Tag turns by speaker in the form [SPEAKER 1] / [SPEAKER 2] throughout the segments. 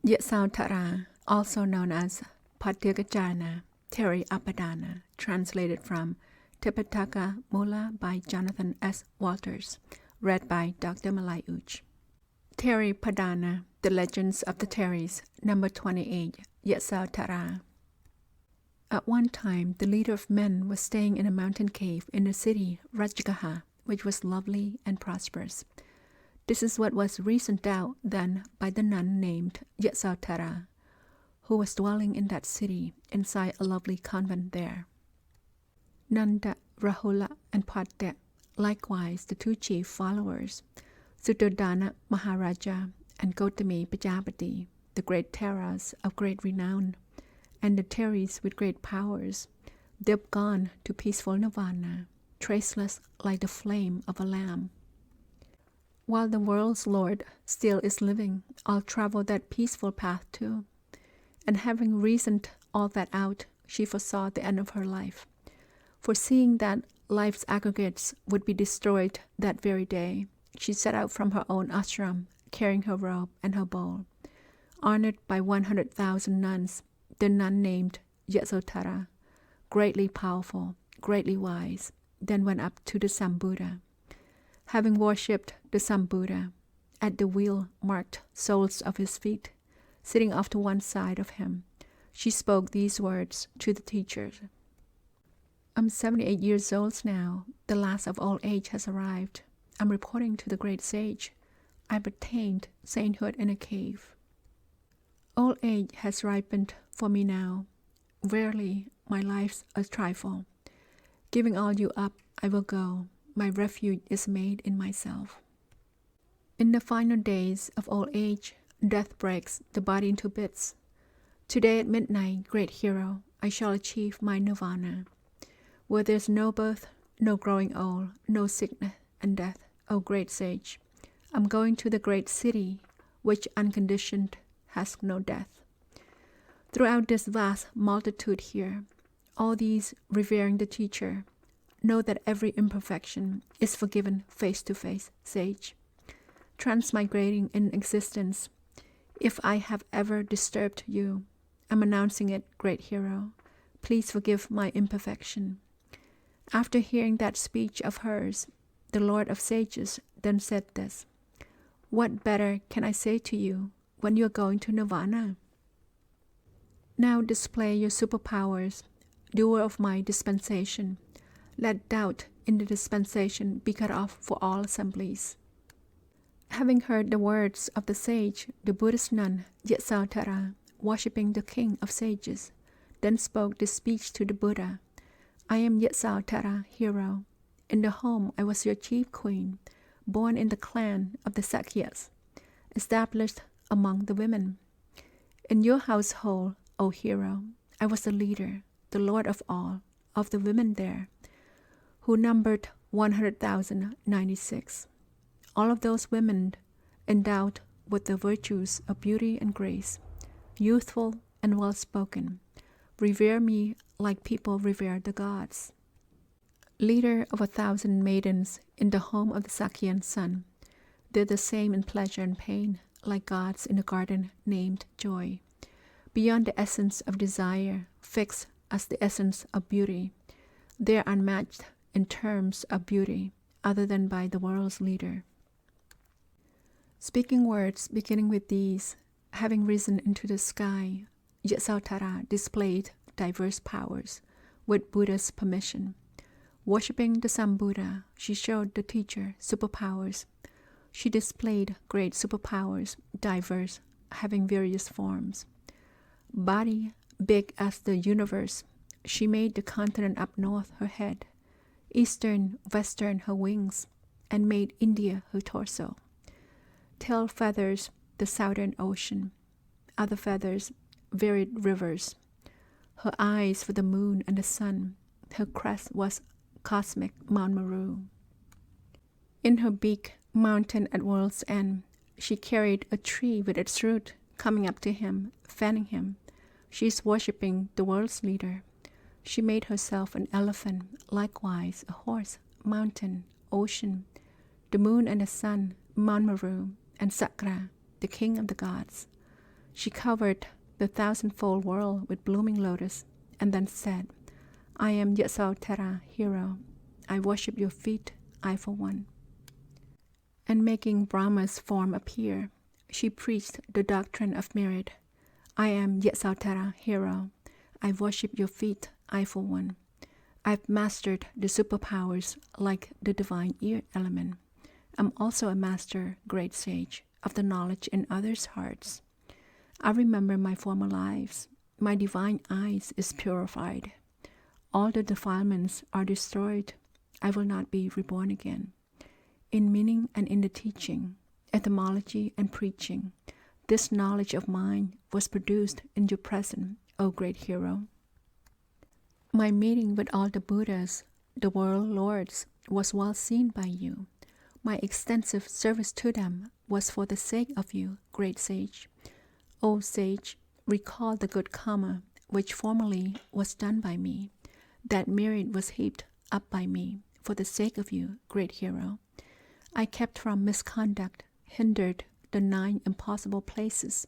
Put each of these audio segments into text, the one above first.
[SPEAKER 1] Yasodharā, also known as Bhaddakaccānā, Therī Apadāna, translated from Tipitaka, Mūla by Jonathan S. Walters, read by Dr. Marlai Ouch. Therī Apadāna, The Legends of the Therīs, number 28, Yasodharā. At one time, the leader of men was staying in a mountain cave in the city Bhaddakaccānā, which was lovely and prosperous. This is what was reasoned out then by the nun named Yasodharā, who was dwelling in that city inside a lovely convent there. Nanda, Rahula, and Padda, likewise the two chief followers, Suddhodana Maharaja and Gautami Prajapati, the great Theras of great renown, and the Therīs with great powers, they've gone to peaceful nirvana, traceless like the flame of a lamp. While the world's Lord still is living, I'll travel that peaceful path too. And having reasoned all that out, she foresaw the end of her life, foreseeing that life's aggregates would be destroyed that very day. She set out from her own ashram, carrying her robe and her bowl. Honored by 100,000 nuns, the nun named Yasodharā, greatly powerful, greatly wise, then went up to the Sambuddha. Having worshipped the Sambuddha, at the wheel-marked soles of his feet, sitting off to one side of him, she spoke these words to the teachers. I'm 78 years old now. The last of old age has arrived. I'm reporting to the great sage. I've attained sainthood in a cave. Old age has ripened for me now. Verily, my life's a trifle. Giving all you up, I will go. My refuge is made in myself. In the final days of old age, death breaks the body into bits. Today at midnight, great hero, I shall achieve my nirvana, where there's no birth, no growing old, no sickness and death, O great sage. I'm going to the great city, which unconditioned has no death. Throughout this vast multitude here, all these revering the teacher, know that every imperfection is forgiven face to face, sage. Transmigrating in existence, if I have ever disturbed you, I'm announcing it, great hero. Please forgive my imperfection. After hearing that speech of hers, the Lord of Sages then said this: What better can I say to you when you are going to nirvana? Now display your superpowers, doer of my dispensation. Let doubt in the dispensation be cut off for all assemblies. Having heard the words of the sage, the Buddhist nun Yasodharā, worshipping the king of sages, then spoke this speech to the Buddha: I am Yasodharā, hero. In the home I was your chief queen, born in the clan of the Sakyas, established among the women. In your household, O hero, I was the leader, the lord of all, of the women there, who numbered 100,096. All of those women endowed with the virtues of beauty and grace, youthful and well-spoken, revere me like people revere the gods. Leader of 1,000 maidens in the home of the Sakyan sun, they're the same in pleasure and pain, like gods in the garden named joy. Beyond the essence of desire, fixed as the essence of beauty, they are unmatched in terms of beauty, other than by the world's leader. Speaking words beginning with these, having risen into the sky, Yasodharā displayed diverse powers, with Buddha's permission. Worshipping the Sambuddha, she showed the teacher superpowers. She displayed great superpowers, diverse, having various forms. Body big as the universe, she made the continent up north her head, eastern, western her wings, and made India her torso. Tail feathers the southern ocean, other feathers varied rivers. Her eyes were the moon and the sun, her crest was cosmic Mount Meru. In her beak, mountain at world's end, she carried a tree with its root coming up to him, fanning him. She is worshipping the world's leader. She made herself an elephant, likewise a horse, mountain, ocean, the moon and the sun, Mount Meru, and Sakra, the king of the gods. She covered the thousandfold world with blooming lotus, and then said, I am Yasodharā, hero. I worship your feet, I for one. And making Brahma's form appear, she preached the doctrine of merit. I am Yasodharā, hero. I worship your feet, I for one. I've mastered the superpowers like the divine ear element. I'm also a master, great sage, of the knowledge in others' hearts. I remember my former lives. My divine eyes is purified. All the defilements are destroyed. I will not be reborn again. In meaning and in the teaching, etymology and preaching, this knowledge of mine was produced in your presence, O great hero. My meeting with all the Buddhas, the world lords, was well seen by you. My extensive service to them was for the sake of you, great sage. O sage, recall the good karma which formerly was done by me. That merit was heaped up by me for the sake of you, great hero. I kept from misconduct, hindered the 9 impossible places.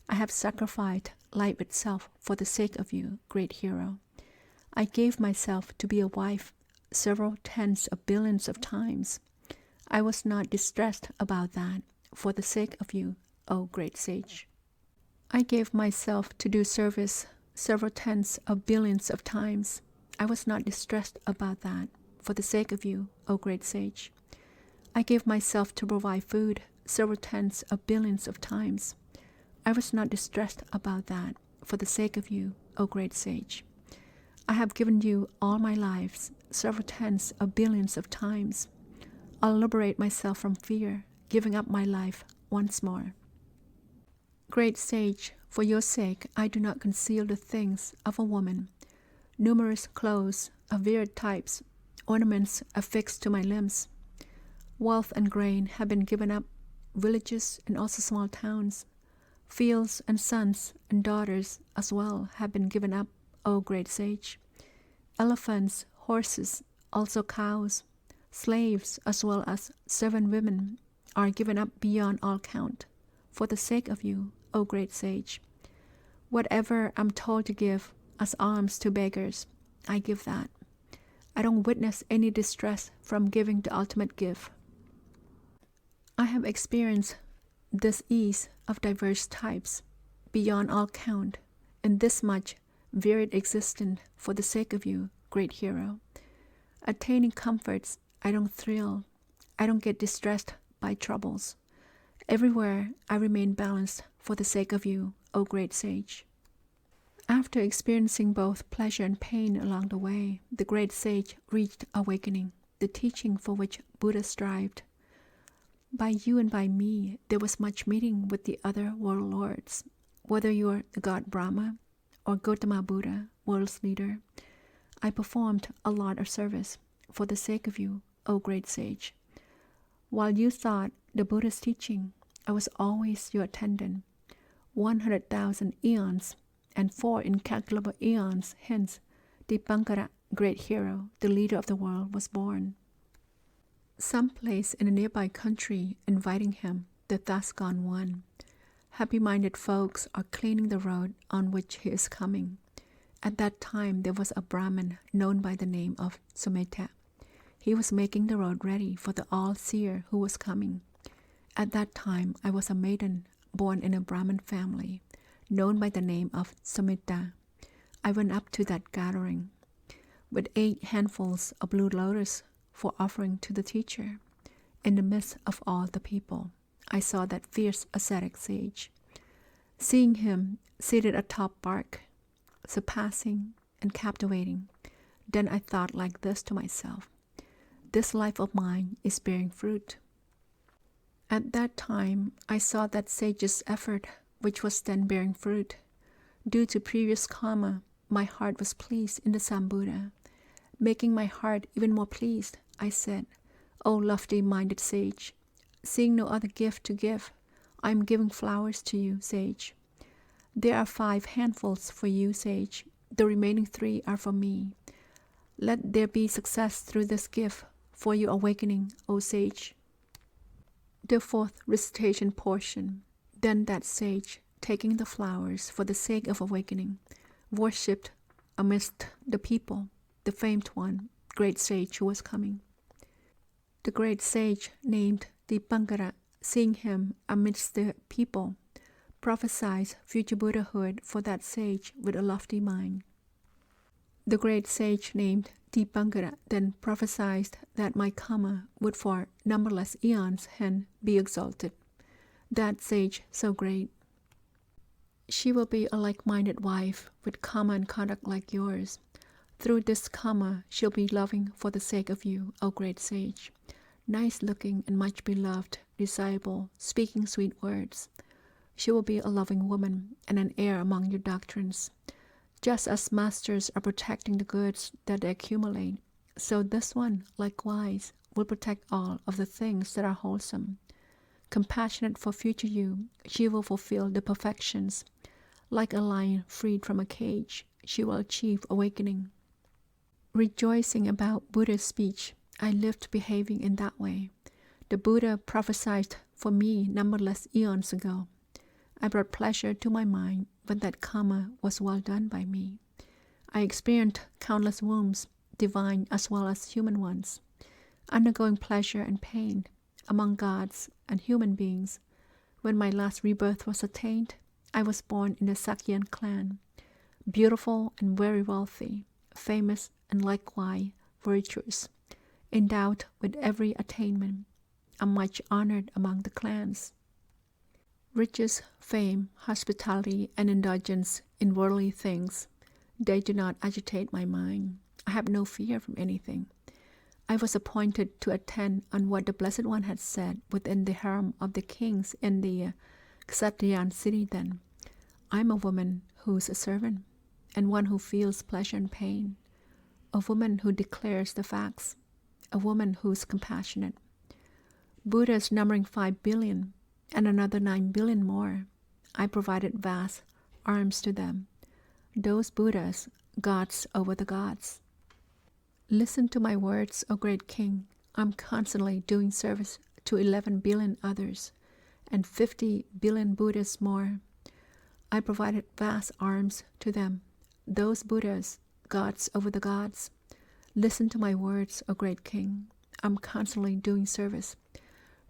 [SPEAKER 1] I have sacrificed life itself for the sake of you, great hero. I gave myself to be a wife several tens of billions of times. I was not distressed about that for the sake of you, O great sage. I gave myself to do service several tens of billions of times. I was not distressed about that for the sake of you, O great sage. I gave myself to provide food several tens of billions of times. I was not distressed about that for the sake of you, O great sage. I have given you all my lives several tens of billions of times. I'll liberate myself from fear, giving up my life once more. Great sage, for your sake I do not conceal the things of a woman. Numerous clothes of varied types, ornaments affixed to my limbs. Wealth and grain have been given up, villages and also small towns. Fields and sons and daughters as well have been given up, O great sage. Elephants, horses, also cows, slaves as well as servant women are given up beyond all count for the sake of you, O great sage. Whatever I'm told to give as alms to beggars, I give that. I don't witness any distress from giving the ultimate gift. I have experienced this ease of diverse types beyond all count in this much varied existence for the sake of you, great hero. Attaining comforts, I don't thrill. I don't get distressed by troubles. Everywhere I remain balanced for the sake of you, O great sage. After experiencing both pleasure and pain along the way, the great sage reached awakening, the teaching for which Buddha strived. By you and by me, there was much meeting with the other world lords. Whether you are the god Brahma or Gautama Buddha, world's leader, I performed a lot of service for the sake of you, O great sage. While you thought the Buddha's teaching, I was always your attendant. 100,000 eons and 4 incalculable eons hence, Tipitaka, great hero, the leader of the world, was born. Some place in a nearby country inviting him, the thus gone one. Happy-minded folks are cleaning the road on which he is coming. At that time there was a Brahmin known by the name of Sumedha. He was making the road ready for the all-seer who was coming. At that time I was a maiden born in a Brahmin family, known by the name of Sumedha. I went up to that gathering with 8 handfuls of blue lotus for offering to the teacher. In the midst of all the people, I saw that fierce ascetic sage. Seeing him seated atop bark, surpassing and captivating, then I thought like this to myself, this life of mine is bearing fruit. At that time, I saw that sage's effort, which was then bearing fruit. Due to previous karma, my heart was pleased in the Sambuddha. Making my heart even more pleased, I said, O lofty-minded sage, seeing no other gift to give, I am giving flowers to you, sage. There are 5 handfuls for you, sage. The remaining 3 are for me. Let there be success through this gift for your awakening, O sage. The 4th recitation portion. Then that sage, taking the flowers for the sake of awakening, worshipped amidst the people the famed one, great sage who was coming. The great sage named Tipitaka, seeing him amidst the people, prophesied future Buddhahood for that sage with a lofty mind. The great sage named Tipitaka then prophesied that my karma would for numberless eons hence be exalted. That sage so great. She will be a like-minded wife with karma and conduct like yours. Through this karma, she'll be loving for the sake of you, O great sage. Nice-looking and much beloved, desirable, speaking sweet words. She will be a loving woman and an heir among your doctrines. Just as masters are protecting the goods that they accumulate, so this one, likewise, will protect all of the things that are wholesome. Compassionate for future you, she will fulfill the perfections. Like a lion freed from a cage, she will achieve awakening. Rejoicing about Buddha's speech, I lived behaving in that way. The Buddha prophesied for me numberless eons ago. I brought pleasure to my mind when that karma was well done by me. I experienced countless wombs, divine as well as human ones, undergoing pleasure and pain among gods and human beings. When my last rebirth was attained, I was born in the Sakyan clan, beautiful and very wealthy, famous and likewise virtuous, endowed with every attainment. I'm much honored among the clans. Riches, fame, hospitality, and indulgence in worldly things, they do not agitate my mind. I have no fear from anything. I was appointed to attend on what the Blessed One had said within the harem of the kings in the Kshatriyan city then. I'm a woman who's a servant, and one who feels pleasure and pain, a woman who declares the facts, a woman who's compassionate. Buddhas numbering 5 billion, and another 9 billion more. I provided vast arms to them. Those Buddhas, gods over the gods. Listen to my words, O great king. I'm constantly doing service to 11 billion others, and 50 billion Buddhas more. I provided vast arms to them. Those Buddhas, gods over the gods. Listen to my words, O great king. I'm constantly doing service.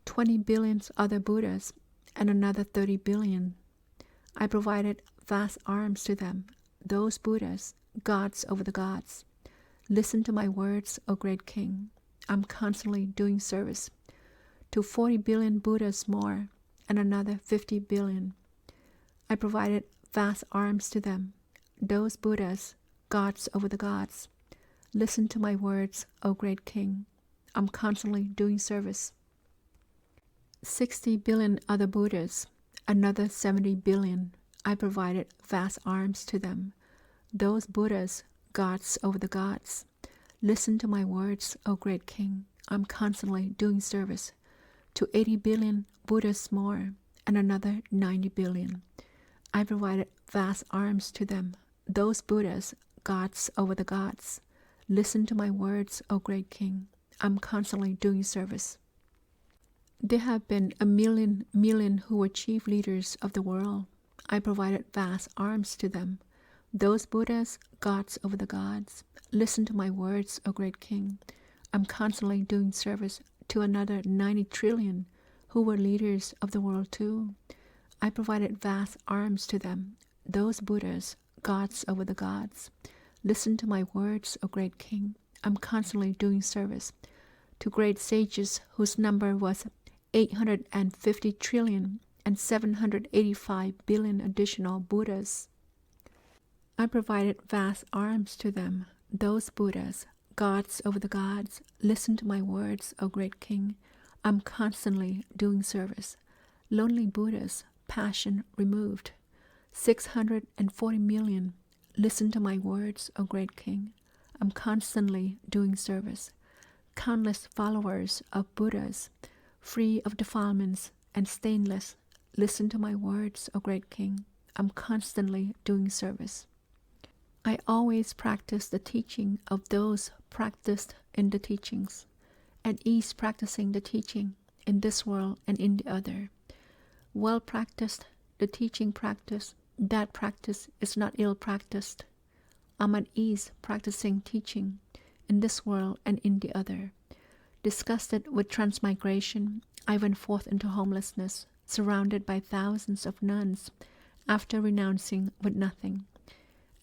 [SPEAKER 1] 20 billion other Buddhas, and another 30 billion. I provided vast arms to them. Those Buddhas, gods over the gods. Listen to my words, O great king. I'm constantly doing service. To 40 billion Buddhas more, and another 50 billion. I provided vast arms to them. Those Buddhas, gods over the gods. Listen to my words, O great king. I'm constantly doing service. 60 billion other Buddhas, another 70 billion. I provided vast arms to them. Those Buddhas, gods over the gods. Listen to my words, O great king. I'm constantly doing service. To 80 billion Buddhas more, and another 90 billion. I provided vast arms to them. Those Buddhas, gods over the gods. Listen to my words, O great king. I'm constantly doing service. There have been a million who were chief leaders of the world. I provided vast arms to them. Those Buddhas, gods over the gods. Listen to my words, O great king. I'm constantly doing service to another 90 trillion who were leaders of the world too. I provided vast arms to them. Those Buddhas, gods over the gods. Listen to my words, O great king. I'm constantly doing service to great sages whose number was 850 trillion and 785 billion additional Buddhas. I provided vast arms to them. Those Buddhas, gods over the gods. Listen to my words, O great king. I'm constantly doing service. Lonely Buddhas, passion removed. 640 million. Listen to my words, O great king. I'm constantly doing service. Countless followers of Buddhas, free of defilements and stainless. Listen to my words, O great king. I'm constantly doing service. I always practice the teaching of those practiced in the teachings, at ease practicing the teaching in this world and in the other. Well practiced the teaching practice, that practice is not ill practiced. I'm at ease practicing teaching in this world and in the other. Disgusted with transmigration, I went forth into homelessness, surrounded by thousands of nuns, after renouncing with nothing.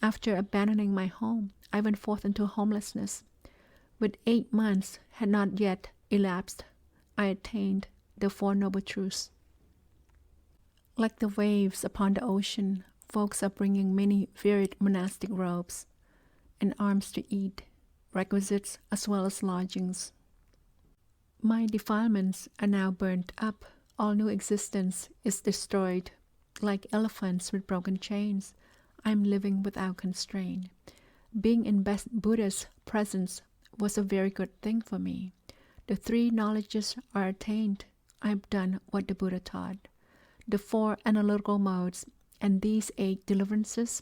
[SPEAKER 1] After abandoning my home, I went forth into homelessness. With 8 months had not yet elapsed, I attained the Four Noble Truths. Like the waves upon the ocean, folks are bringing many varied monastic robes and arms to eat, requisites as well as lodgings. My defilements are now burnt up. All new existence is destroyed. Like elephants with broken chains, I am living without constraint. Being in Buddha's presence was a very good thing for me. The 3 knowledges are attained. I have done what the Buddha taught. The 4 analytical modes and these 8 deliverances,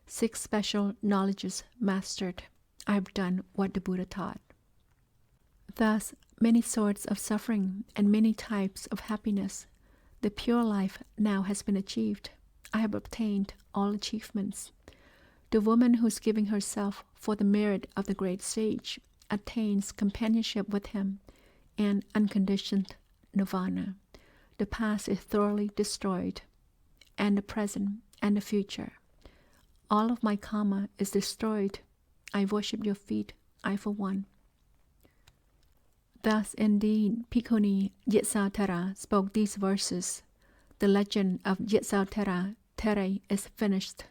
[SPEAKER 1] 6 special knowledges mastered. I have done what the Buddha taught. Thus, many sorts of suffering and many types of happiness. The pure life now has been achieved. I have obtained all achievements. The woman who is giving herself for the merit of the great sage attains companionship with him and unconditioned nirvana. The past is thoroughly destroyed, and the present and the future. All of my karma is destroyed. I worship your feet, I for one. Thus, indeed, Bhikkhuni Yasodharā spoke these verses. The legend of Yasodharā Therī is finished.